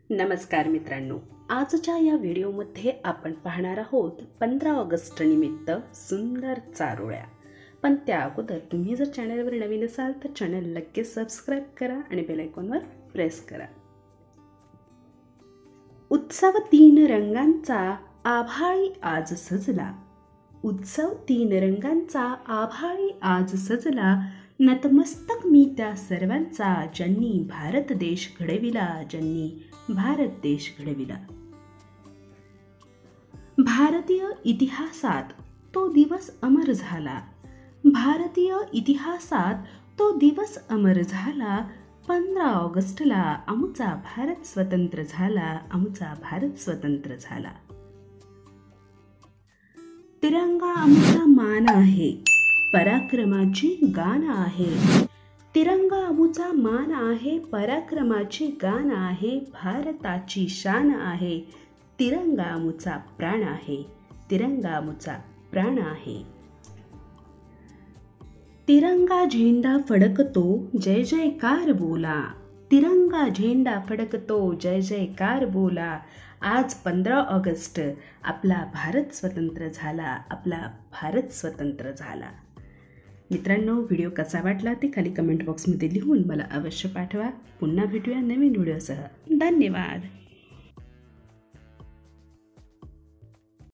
नमस्कार मित्रांनो, आजच्या या व्हिडिओमध्ये आपण पाहणार आहोत 15 ऑगस्ट निमित्त सुंदर चारोळ्या। पण त्या अगोदर तुम्ही जर चॅनलवर नवीन असाल तर चॅनल लगेच सबस्क्राइब करा आणि बेल आयकॉनवर प्रेस करा। उत्सव तीन रंगांचा आभाळी आज सजला, उत्सव तीन रंगांचा आभाळी आज सजला, नतमस्तक मी त्या सर्वांचा ज्यांनी भारत देश घडविला, ज्यांनी भारत देश घडविला। भारतीय इतिहासात तो दिवस अमर झाला, भारतीय इतिहासात तो दिवस अमर झाला। 15 ऑगस्टला आमचा भारत स्वतंत्र झाला, आमचा भारत स्वतंत्र झाला। तिरंगा आमचा मान आहे, पराक्रमाची गान आहे, तिरंगा आमचा मान आहे, पराक्रमाची गान आहे, भारताची शान आहे, तिरंगा आमचा प्राण आहे, तिरंगा आमचा प्राण आहे। तिरंगा झेंडा फडकतो जय जयकार बोला, तिरंगा झेंडा फडकतो जय जयकार बोला। आज 15 ऑगस्ट आपला भारत स्वतंत्र झाला, आपला भारत स्वतंत्र झाला। मित्रांनो, व्हिडिओ कसा वाटला ते खाली कमेंट बॉक्समध्ये लिहून मला अवश्य पाठवा। पुन्हा भेटूया नवीन व्हिडिओसह। धन्यवाद।